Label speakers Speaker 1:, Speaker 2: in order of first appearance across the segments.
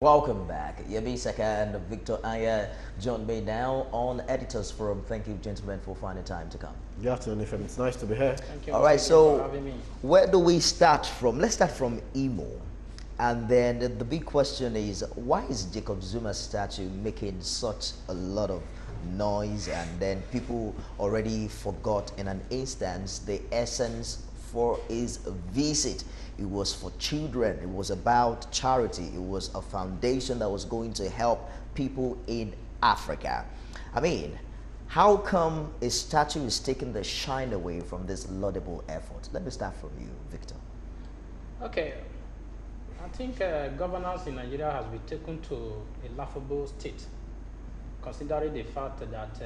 Speaker 1: Welcome back. Yabi Saka and Victor Aya joined me now on Editors Forum. Thank you, gentlemen, for finding time to come.
Speaker 2: Good afternoon, Nifemi. It's nice to be here.
Speaker 3: Thank you.
Speaker 1: All right, so
Speaker 3: for having me.
Speaker 1: where do we start from? Let's start from Imo. And then the big question is, why is Jacob Zuma's statue making such a lot of noise? And then people already forgot in an instance the essence for his visit. It was for children. It was about charity. It was a foundation that was going to help people in Africa. I mean, how come a statue is taking the shine away from this laudable effort? Let me start from you, Victor.
Speaker 3: Okay, I think governance in Nigeria has been taken to a laughable state, considering the fact that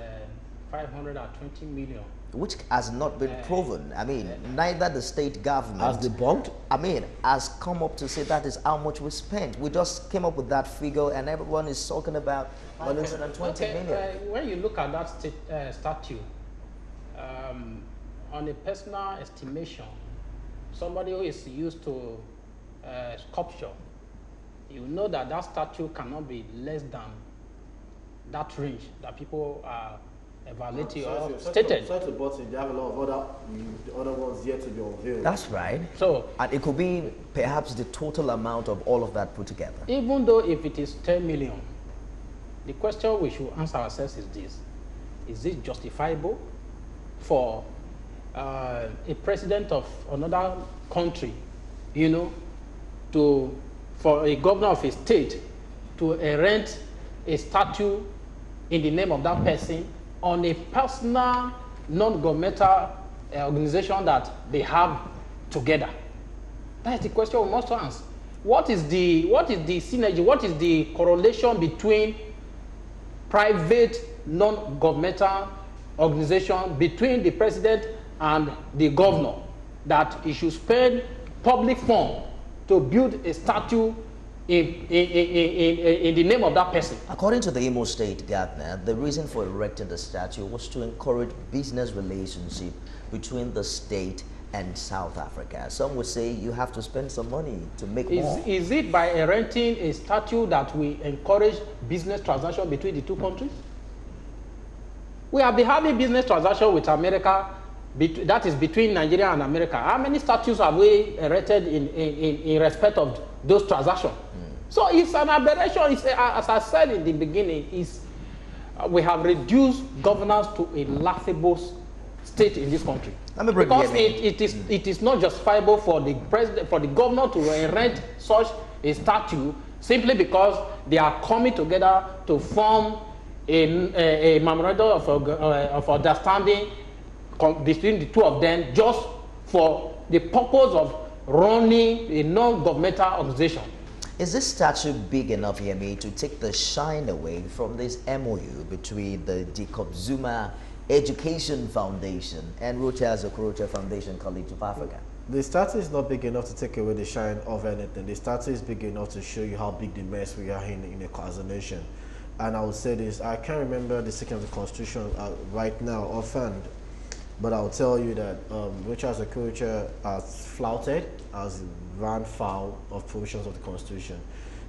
Speaker 3: 520 million.
Speaker 1: Which has not been proven. I mean, neither the state government
Speaker 2: As debunked?
Speaker 1: has come up to say that is how much we spent. We just came up with that figure, and everyone is talking about 120 million.
Speaker 3: When you look at that statue, on a personal estimation, somebody who is used to sculpture, you know that that statue cannot be less than that range that people are evaluating or stated.
Speaker 2: Sorry to butt in, they have a lot of other ones yet to be unveiled.
Speaker 1: That's right.
Speaker 3: So,
Speaker 1: And it could be perhaps the total amount of all of that put together.
Speaker 3: even though if it is 10 million, the question we should answer ourselves is this: is it justifiable for a president of another country, you know, for a governor of a state to erect a statue in the name of that person on a personal, non-governmental organization that they have together? That is the question we must answer. What is the synergy? What is the correlation between private, non-governmental organization, between the president and the governor, that he should spend public funds to build a statue in the name of that person?
Speaker 1: According to the Imo State Governor, the reason for erecting the statue was to encourage business relationship between the state and South Africa. Some would say you have to spend some money to make more.
Speaker 3: Is it by erecting a statue that we encourage business transaction between the two countries? We have been having business transaction with America, that is between Nigeria and America. How many statues have we erected in respect of those transactions? So it's an aberration. It's, as I said in the beginning, we have reduced governance to a laughable state in this country. Because it is not justifiable for the president, for the governor to erect such a statue simply because they are coming together to form a memorandum of understanding between the two of them, just for the purpose of running a non-governmental organization.
Speaker 1: Is this statue big enough, Yemi, to take the shine away from this MOU between the Jacob Zuma Education Foundation and Okorocha Foundation College of Africa?
Speaker 2: The statue is not big enough to take away the shine of anything. The statue is big enough to show you how big the mess we are in as a nation. And I would say this: I can't remember the section of the Constitution right now offhand, but I'll tell you that Okorocha has flouted, has ran foul of provisions of the Constitution,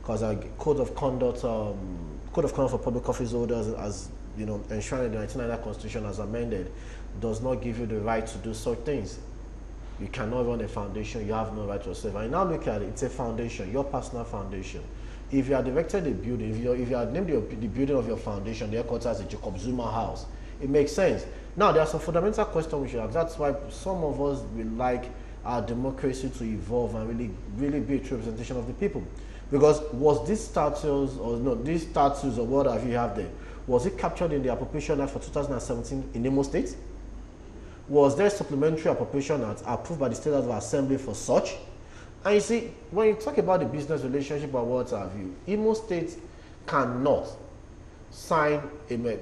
Speaker 2: because our code of conduct for public office holders, as you know, enshrined in the 1999 Constitution as amended, does not give you the right to do such things. You cannot run a foundation. You have no right to serve. And now look at it; it's a foundation, your personal foundation. If you are directed a building, if you are named the building of your foundation, the headquarters is Jacob Zuma House, it makes sense. Now, there are some fundamental questions we should ask. That's why some of us would like our democracy to evolve and really be a true representation of the people. Because was these statues, or no, these statues or what have you have there, was it captured in the Appropriation Act for 2017 in Imo State? Was there a supplementary Appropriation Act approved by the State House of Assembly for such? And you see, when you talk about the business relationship or what have you, Imo State cannot sign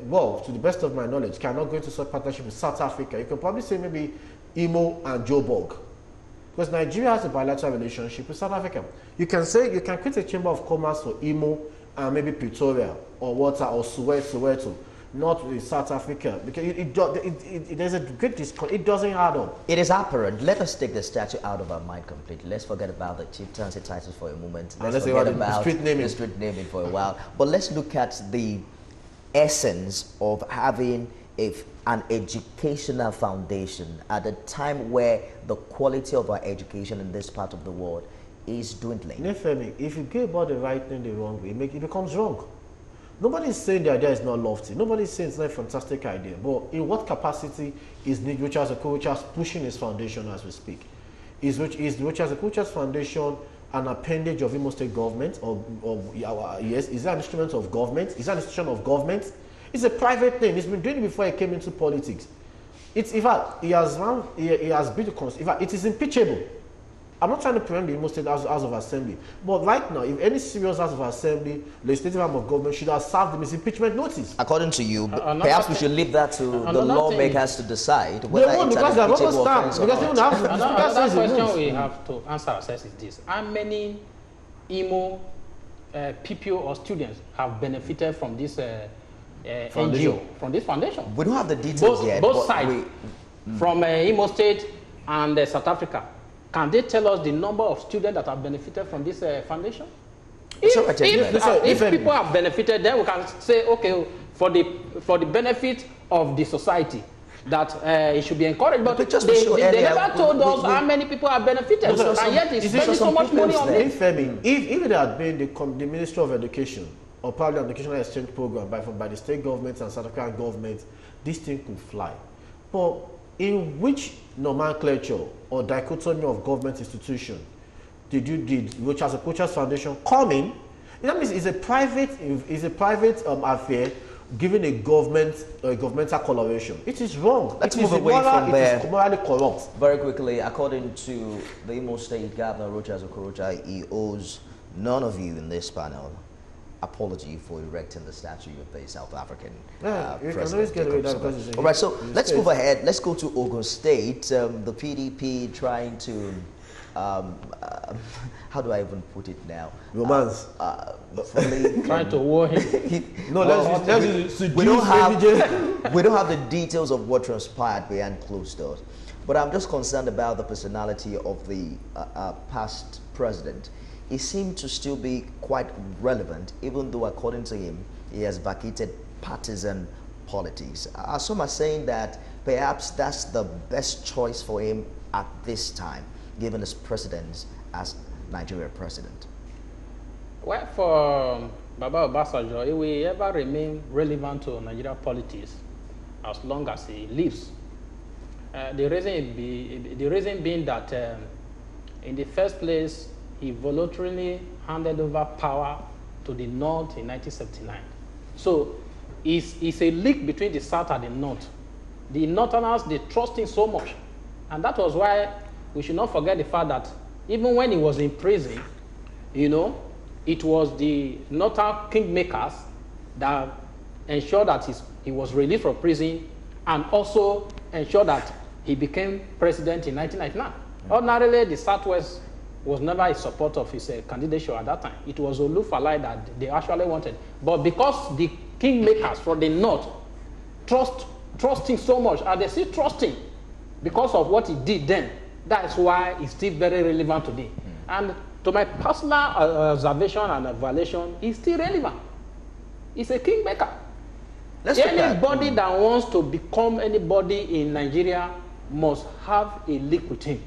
Speaker 2: well, to the best of my knowledge, cannot go into such partnership with South Africa. You can probably say maybe Imo and Joburg, because Nigeria has a bilateral relationship with South Africa. You can say, you can create a chamber of commerce for Imo and maybe Pretoria or Soweto. not with South Africa, because there's a great disconnect. It doesn't add up.
Speaker 1: It is apparent. Let us take the statue out of our mind completely. Let's forget about the chieftaincy titles for a moment. Let's forget about the street naming for a while. But let's look at the essence of having an educational foundation at a time where the quality of our education in this part of the world is dwindling.
Speaker 2: Nifemi, if you go about the right thing the wrong way, it becomes wrong. Nobody's saying the idea is not lofty. Nobody's saying it's not a fantastic idea. But in what capacity is Richard Okorocha pushing his foundation as we speak? Is Richard Okorocha's foundation an appendage of Imo State government? Yes, is that an instrument of government? Is that an institution of government? It's a private thing. He's been doing it before he came into politics. In fact, he has been in fact, it is impeachable. I'm not trying to prevent the Imo State House of Assembly, but right now, if any serious House of Assembly, legislative arm of government should have served him his impeachment notice.
Speaker 1: According to you, perhaps we should leave that to the lawmakers to decide whether it's an impeachable offense or not.
Speaker 3: Another question we have to answer ourselves is this: how many Imo people or students have benefited from this NGO, from this foundation?
Speaker 1: We don't have the details yet.
Speaker 3: Both sides, from Imo State and South Africa. Can they tell us the number of students that have benefited from this foundation? If people have benefited, then we can say, okay, for the benefit of the society, that it should be encouraged. But they never told us how many people have benefited, and yet it's spending so much money on it.
Speaker 2: If it had been the Ministry of Education or probably an educational exchange program by the state government and South African government, this thing could fly. But in which nomenclature or dichotomy of government institution did Richard Okorocha's foundation come in? That means it's a private affair given a governmental coloration. It is wrong.
Speaker 1: Let's move away from there.
Speaker 2: It is morally corrupt.
Speaker 1: Very quickly, according to the Imo State Governor Richard Okorocha, he owes none of you in this panel apology for erecting the statue of the South African president. All right, so let's move ahead. Let's go to Ogun State. The PDP trying to, how do I even put it now?
Speaker 2: Romance.
Speaker 3: Trying to war him.
Speaker 2: No,
Speaker 1: we don't have the details of what transpired behind closed doors. But I'm just concerned about the personality of the past president. He seemed to still be quite relevant, even though, according to him, he has vacated partisan politics. Some are saying that perhaps that's the best choice for him at this time, given his precedence as Nigeria president.
Speaker 3: Well, for Baba Obasanjo, he will ever remain relevant to Nigeria politics as long as he lives. The reason being that in the first place, he voluntarily handed over power to the North in 1979. So it's a link between the South and the North. The Northerners, they trust him so much. And that was why we should not forget the fact that even when he was in prison, you know, it was the Northern kingmakers that ensured that he was released from prison and also ensured that he became president in 1999. Ordinarily, the Southwest was never a support of his candidature at that time. It was Olufalai that they actually wanted. But because the kingmakers from the North trust him so much, and they still trust him because of what he did then, that's why he's still very relevant today. And to my personal observation and evaluation, he's still relevant. He's a kingmaker. Anybody that wants to become anybody in Nigeria must have a link with him.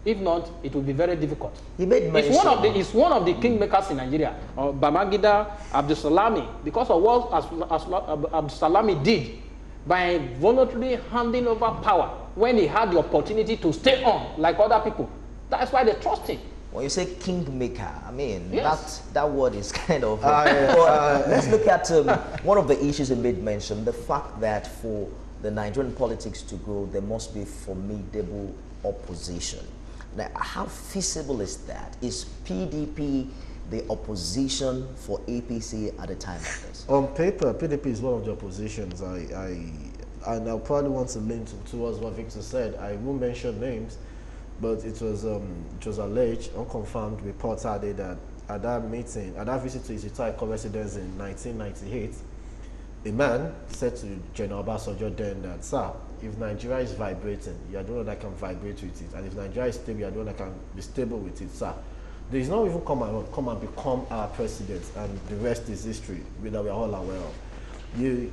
Speaker 3: If not, it will be very difficult.
Speaker 1: He made mention.
Speaker 3: It's one of the kingmakers in Nigeria, Babangida Abdulsalami, because of what Abdulsalami did by voluntarily handing over power when he had the opportunity to stay on like other people. That's why they trust him.
Speaker 1: When you say kingmaker, I mean,
Speaker 3: yes,
Speaker 1: that word is kind of... let's look at one of the issues he made mention, the fact that for the Nigerian politics to grow, there must be formidable opposition. Now, how feasible is that? Is PDP the opposition for APC at a time like this?
Speaker 2: On paper, PDP is one of the oppositions. And I probably want to lean towards what Victor said. I won't mention names, but it was alleged, unconfirmed reports are there that at that meeting, at that visit to his retired residence in 1998, A man said to General Obasanjo then that, sir, if Nigeria is vibrating, you are the one that can vibrate with it. And if Nigeria is stable, you are the one that can be stable with it, sir. There is not even come and become our president, and the rest is history, that we are all aware of. Chief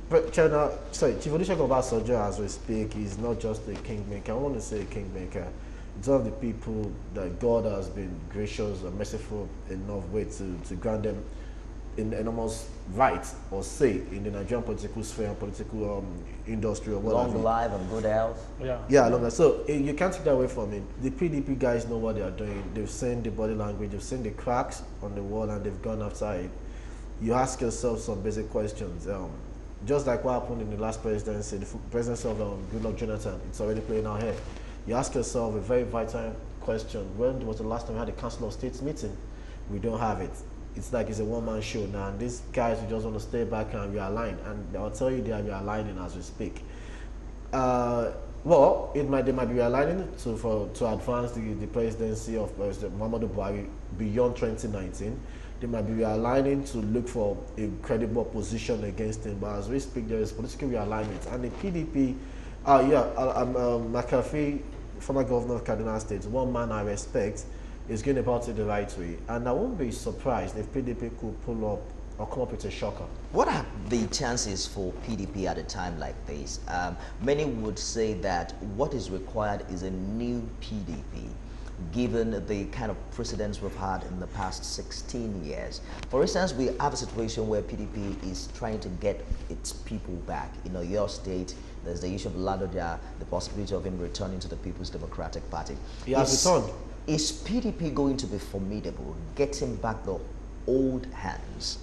Speaker 2: Olusegun Obasanjo, as we speak, is not just a kingmaker. I want to say a kingmaker. It's one of the people that God has been gracious and merciful enough way to grant them in enormous right or say in the Nigerian political sphere and political industry or whatever.
Speaker 1: Long life and good health.
Speaker 2: Yeah, long life. So you can't take that away from it. The PDP guys know what they are doing. They've seen the body language, they've seen the cracks on the wall, and they've gone after it. You ask yourself some basic questions. Just like what happened in the last presidency, the presidency of Goodluck Jonathan, it's already playing out here. You ask yourself a very vital question. When was the last time we had a Council of States meeting? We don't have it. It's like it's a one-man show now, and these guys who just want to stay back and realign, and I'll tell you they are realigning as we speak. Well, they might be realigning to advance the presidency of President Muhammadu Buhari beyond 2019. They might be realigning to look for a credible opposition against him. But as we speak, there is political realignment, and the PDP, McAfee, former governor of Kaduna State, one man I respect, is going about it the right way, and I won't be surprised if PDP could pull up or come up with a shocker.
Speaker 1: What are the chances for PDP at a time like this? Many would say that what is required is a new PDP, given the kind of precedents we've had in the past 16 years. For instance, we have a situation where PDP is trying to get its people back. Your state, there's the issue of Ladoja, the possibility of him returning to the People's Democratic Party.
Speaker 2: He has returned.
Speaker 1: Is PDP going to be formidable, getting back the old hands,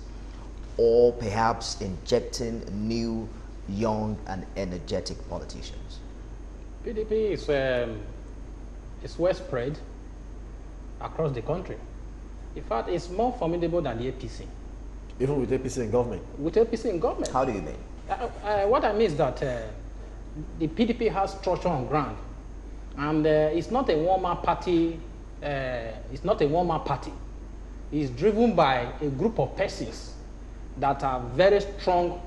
Speaker 1: or perhaps injecting new, young, and energetic politicians?
Speaker 3: PDP is well spread across the country. In fact, it's more formidable than the APC.
Speaker 2: Even with APC in government?
Speaker 3: With APC in government.
Speaker 1: How do you mean?
Speaker 3: What I mean is that the PDP has structure on ground, and it's not a one-man party. It's not a one-man party. It's driven by a group of persons that are very strong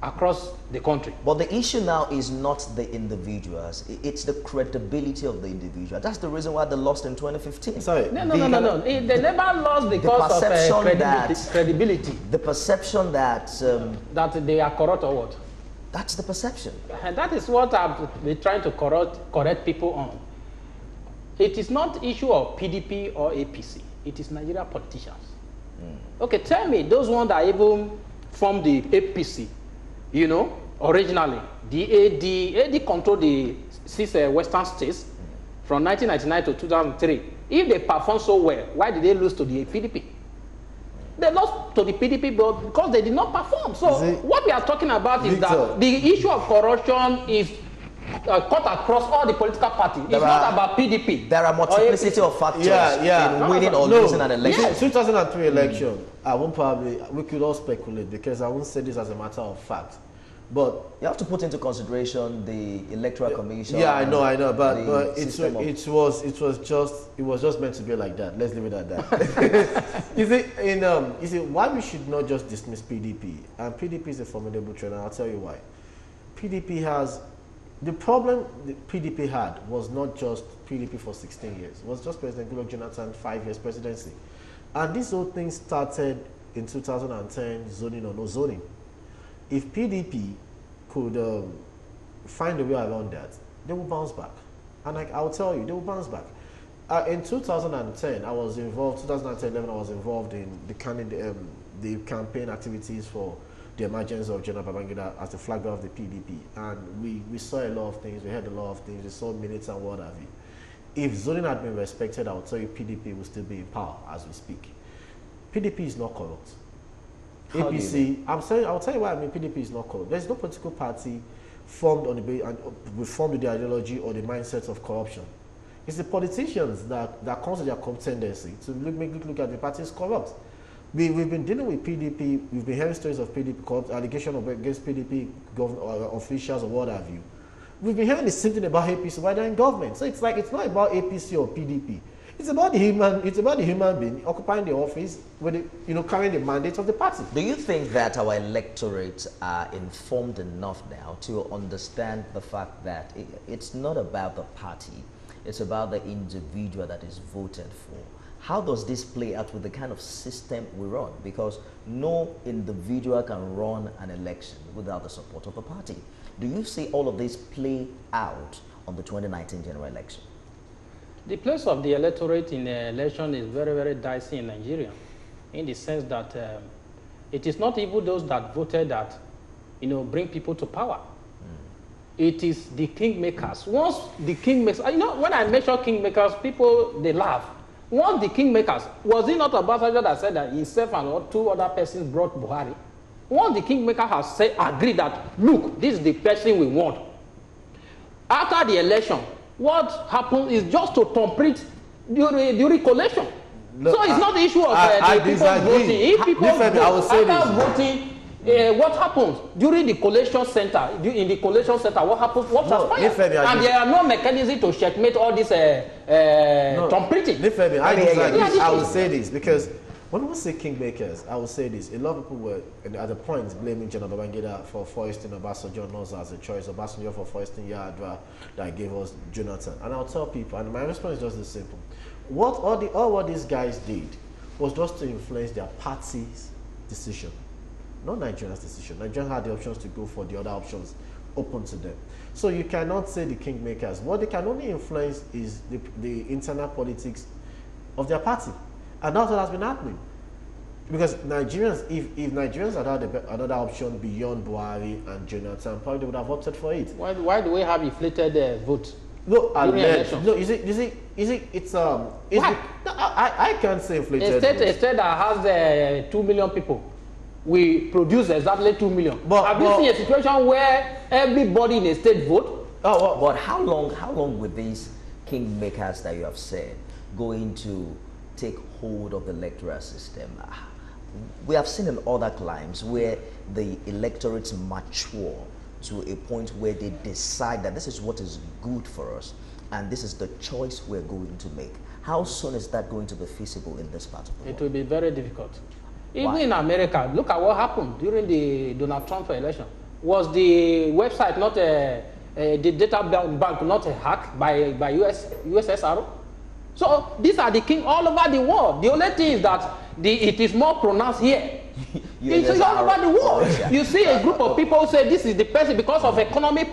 Speaker 3: across the country.
Speaker 1: But the issue now is not the individuals. It's the credibility of the individual. That's the reason why they lost in 2015.
Speaker 2: Sorry.
Speaker 3: No. They never lost because of credibility.
Speaker 1: The perception that...
Speaker 3: that they are corrupt or what?
Speaker 1: That's the perception. And
Speaker 3: that is what I've been trying to correct people on. It is not issue of PDP or APC. It is Nigeria politicians. Okay, tell me, those ones that even formed the APC, originally, the AD controlled the 6 western states from 1999 to 2003. If they performed so well, why did they lose to the PDP? They lost to the PDP because they did not perform. So what we are talking about is that the issue of corruption is cut across all the political parties. It's not about PDP.
Speaker 1: There are multiplicity of factors in winning or losing an election.
Speaker 2: Yes. 2003 election, we could all speculate because I won't say this as a matter of fact. But
Speaker 1: you have to put into consideration the Electoral Commission.
Speaker 2: Yeah, I know, but it was just meant to be like that. Let's leave it at that. You see, why we should not just dismiss PDP? And PDP is a formidable trend, and I'll tell you why. PDP has the problem the PDP had was not just PDP for 16 years. It was just President Goodluck Jonathan 5 years presidency, and this whole thing started in 2010, zoning or no zoning. If PDP could find a way around that, they will bounce back. And I'll tell you, they will bounce back. In 2010, I was involved, 2010-11, I was involved in the campaign activities for the emergence of General Babangida as the flag bearer of the PDP. And we saw a lot of things, we heard a lot of things, we saw minutes and what have you. If zoning had been respected, I would tell you PDP will still be in power as we speak. PDP is not corrupt. APC, I'll tell you why I mean PDP is not corrupt. There's no political party formed on with the ideology or the mindset of corruption. It's the politicians that comes to their tendency to look at the party as corrupt. We've been dealing with PDP, we've been hearing stories of PDP corrupt, allegation against PDP officials or what have you. We've been hearing the same thing about APC while they're in government. So it's like, it's not about APC or PDP. It's about the human being occupying the office with carrying the mandate of the party.
Speaker 1: Do you think that our electorates are informed enough now to understand the fact that it's not about the party, it's about the individual that is voted for? How does this play out with the kind of system we run? Because no individual can run an election without the support of the party. Do you see all of this play out on the 2019 general election?
Speaker 3: The place of the electorate in the election is very, very dicey in Nigeria, in the sense that it is not even those that voted that, bring people to power. It is the kingmakers. Once the kingmakers, when I mention kingmakers, people, they laugh. Once the kingmakers, was it not Obasanjo that said that himself and 2 other persons brought Buhari? Once the kingmaker has agreed that, look, this is the person we want. After the election, what happens is just to complete during collation.
Speaker 2: Look,
Speaker 3: so it's not the issue of the people voting. If people voting, what happens during the collation center? In the collation center, what happens? What transpires? And there are no mechanisms to checkmate all this completing.
Speaker 2: Nifemi, I will say this because when we say kingmakers, I will say this. A lot of people were at the point blaming General Babangida for foisting Obasanjo Noza as a choice, Obasanjo for foisting Yar'Adua that gave us Jonathan. And I'll tell people, and my response is just this simple. What these guys did was just to influence their party's decision, not Nigeria's decision. Nigeria had the options to go for the other options open to them. So you cannot say the kingmakers. What they can only influence is the internal politics of their party. And that's what has been happening. Because Nigerians, if Nigerians had had another option beyond Buhari and Jonathan, probably they would have opted for it.
Speaker 3: Why do we have inflated votes?
Speaker 2: No, I can't say inflated.
Speaker 3: A state that has 2 million people, we produce exactly 2 million. Have you seen a situation where everybody in a state vote?
Speaker 1: But how long with these kingmakers that you have said going to take hold of the electoral system? We have seen in other climes where the electorates mature to a point where they decide that this is what is good for us and this is the choice we're going to make. How soon is that going to be feasible in this part of the world?
Speaker 3: It will be very difficult. Even in America, look at what happened during the Donald Trump election. Was the website not the data bank not hacked by USSR? So these are the king all over the world. The only thing is that it is more pronounced here. It's all over the world. You see a group of people who say this is the person because of economic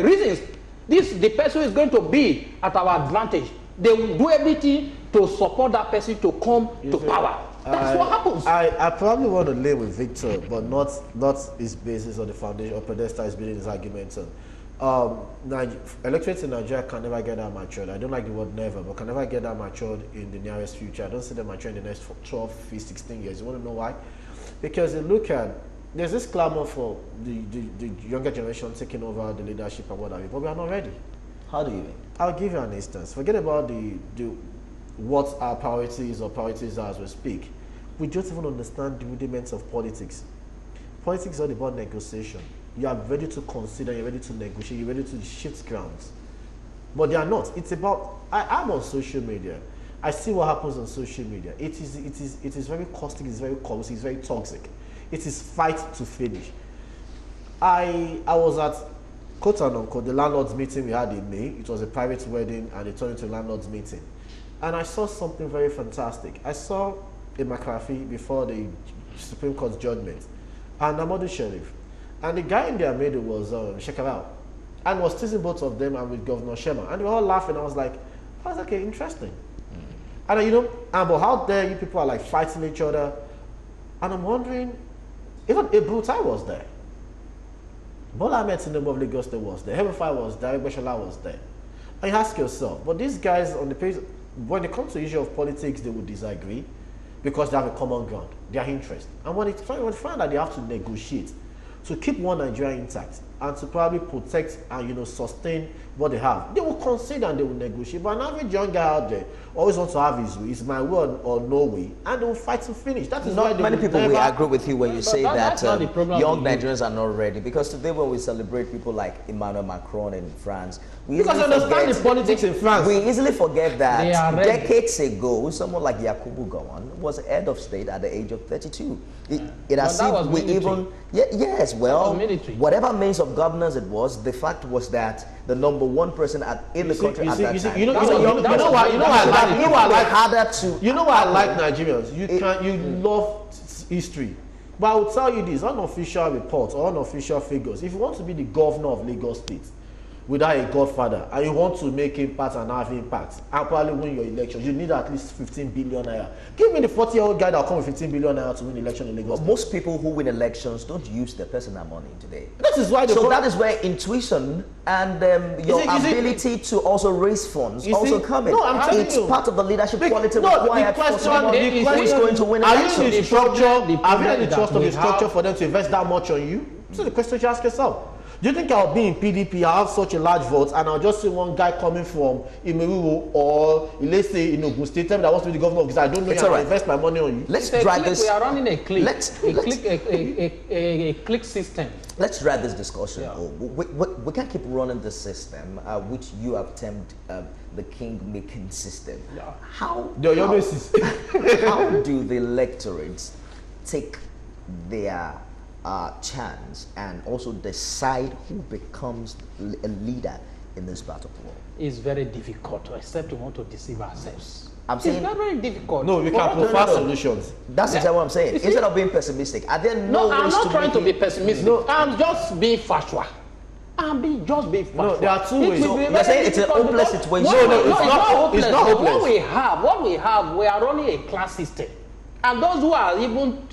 Speaker 3: reasons. This is the person who is going to be at our advantage. They will do everything to support that person to come to power. That's what happens.
Speaker 2: I probably want to lay with Victor, but not his basis or the foundation or pedestal is building his argument on. Electorates in Nigeria can never get that matured. I don't like the word never, but can never get that matured in the nearest future. I don't see them mature in the next 12, 15, 16 years. You want to know why? Because there's this clamor for the younger generation taking over the leadership and what have you, but we are not ready.
Speaker 1: How do you mean?
Speaker 2: I'll give you an instance. Forget about what our priorities are as we speak. We don't even understand the rudiments of politics. Politics is all about negotiation. You are ready to consider, you're ready to negotiate, you're ready to shift grounds. But they are not. It's about, I'm on social media. I see what happens on social media. It is very caustic, it's very corrosive, it's very toxic. It is fight to finish. I was at quote and unquote the landlord's meeting we had in May. It was a private wedding and it turned into a landlord's meeting. And I saw something very fantastic. I saw a McAfee before the Supreme Court's judgment and Amadu Sheriff. And the guy in their middle was Shekarau and was teasing both of them and with Governor Shema. And they were all laughing. I was like, okay, interesting. And but how dare you people are like fighting each other? And I'm wondering, even Ibutai was there. Bola Ahmed Tinubu of Lagos State was there. Hebefai was there. Beshola was there. And you ask yourself, but these guys on the page, when it comes to the issue of politics, they would disagree because they have a common ground, their interest. And when they find that they have to negotiate to keep one Nigeria intact, and to probably protect and, you know, sustain what they have, they will consider and they will negotiate. But an average young guy out there always wants to have his way. It's my way or no way, and they will fight to finish. That is why
Speaker 1: Not many people will agree with you when you say that young Nigerians are not ready. Because today when we celebrate people like Emmanuel Macron in France,
Speaker 2: because I understand the politics in France.
Speaker 1: We easily forget that decades ago, someone like Yakubu Gowon was head of state at the age of 32. It has seen we even yes, well, whatever means of governance it was, the fact was that the #1 person in the country at that time. You know why I like Nigerians. You love history. But I will tell you this: unofficial reports or unofficial figures. If you want to be the governor of Lagos State without a godfather, and you want to make impact and have impact and probably win your election, you need at least 15 billion naira. Give me the 40-year-old guy that will come with 15 billion naira to win the election in Lagos. Most people who win elections don't use their personal money today.
Speaker 2: That is why.
Speaker 1: So that is where intuition and your ability to also raise funds also come in.
Speaker 2: No, I'm telling
Speaker 1: it's
Speaker 2: you,
Speaker 1: part of the leadership quality required for someone who is going to win elections.
Speaker 2: Are you in the structure? Have you had the trust of the structure for them to invest that much on you? So the question you ask yourself. Do you think I'll be in PDP, I'll have such a large vote, and I'll just see one guy coming from Imeru or, let's say, in Ogun State, that wants to be the governor because I don't know you, I'll invest my money on you?
Speaker 3: Let's drag this. We are running a click. A click system.
Speaker 1: Let's drag this discussion. Yeah. We can't keep running the system, which you have termed the king-making system. Yeah. How do the electorates take their chance and also decide who becomes a leader in this battle war?
Speaker 3: It's very difficult, except we want to deceive ourselves.
Speaker 1: I'm saying
Speaker 3: it's very difficult.
Speaker 2: No, we can provide solutions.
Speaker 1: That's exactly what I'm saying. Instead of being pessimistic, are there no ways
Speaker 3: I'm not trying to be pessimistic. No. I'm just being factual. Just being factual.
Speaker 2: No, there are two ways.
Speaker 1: So you're saying it's a hopeless situation.
Speaker 3: No, it's not hopeless. What we have, we are running a class system, and those who are even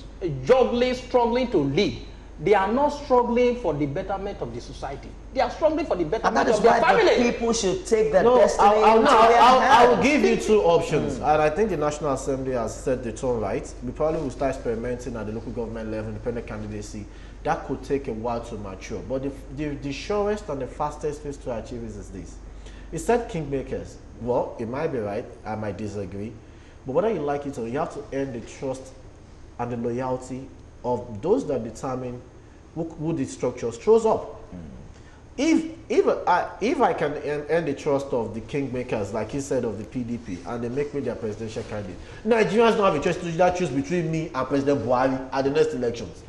Speaker 3: struggling to lead, they are not struggling for the betterment of the society. They are struggling for the betterment of their family.
Speaker 1: People should take their destiny into their hands.
Speaker 2: I will give you two options, and I think the National Assembly has set the tone right. We probably will start experimenting at the local government level, independent candidacy. That could take a while to mature, but the surest and the fastest way to achieve is this. It said kingmakers. Well, it might be right, I might disagree, but whether you like it or you have to earn the trust and the loyalty of those that determine who the structure shows up. If I can earn the trust of the kingmakers, like he said, of the PDP, and they make me their presidential candidate, Nigerians don't have a choice to choose between me and President Buhari at the next elections.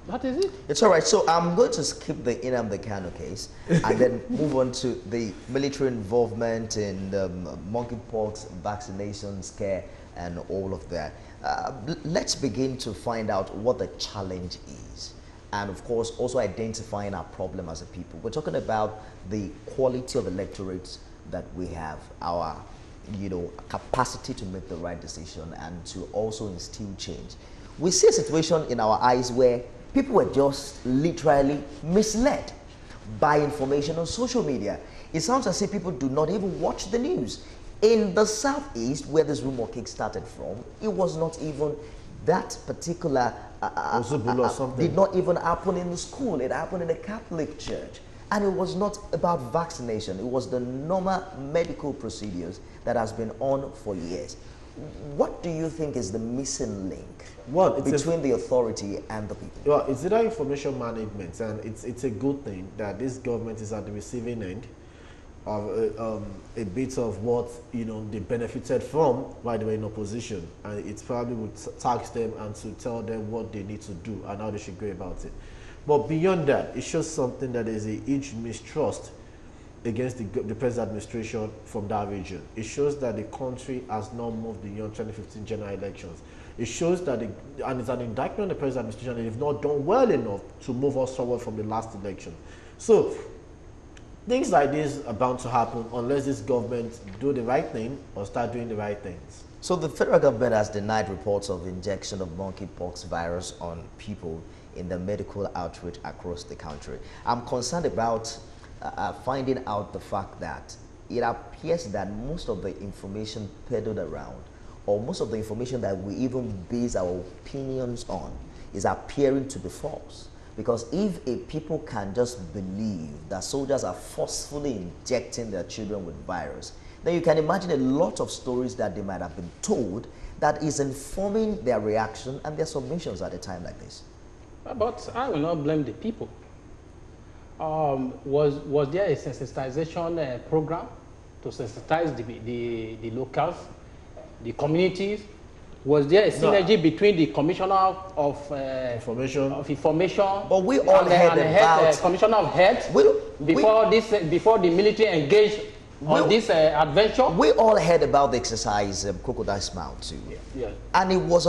Speaker 3: That is it.
Speaker 1: It's all right. So I'm going to skip the Nnamdi Kanu case and then move on to the military involvement in the monkeypox vaccination scare and all of that. Let's begin to find out what the challenge is, and of course also identifying our problem as a people. We're talking about the quality of electorates that we have, our capacity to make the right decision and to also instill change. We see a situation in our eyes where people were just literally misled by information on social media. It sounds as if people do not even watch the news. In the southeast, where this rumor kick started from, it was not even that particular did not even happen in the school. It happened in a Catholic church, and it was not about vaccination. It was the normal medical procedures that has been on for years. What do you think is the missing link between the authority and the people?
Speaker 2: Well, it's either information management, and it's a good thing that this government is at the receiving end of a bit of what they benefited from while they were in opposition, and it probably would tax them and to tell them what they need to do and how they should go about it. But beyond that, it shows something that is a huge mistrust against the present administration from that region. It shows that the country has not moved beyond 2015 general elections. It shows that, and it's an indictment on the present administration, that they've not done well enough to move us forward from the last election. So things like this are bound to happen unless this government do the right thing or start doing the right things.
Speaker 1: So the federal government has denied reports of injection of monkeypox virus on people in the medical outreach across the country. I'm concerned about finding out the fact that it appears that most of the information peddled around, or most of the information that we even base our opinions on, is appearing to be false. Because if a people can just believe that soldiers are forcefully injecting their children with virus, then you can imagine a lot of stories that they might have been told that is informing their reaction and their submissions at a time like this.
Speaker 3: But I will not blame the people. Was there a sensitization program to sensitize the locals, the communities? Was there a synergy between the Commissioner of Information,
Speaker 1: but we all heard about
Speaker 3: Commissioner of Health before the military engaged on this adventure?
Speaker 1: We all heard about the exercise Crocodile Smile too,
Speaker 3: yeah.
Speaker 1: And it was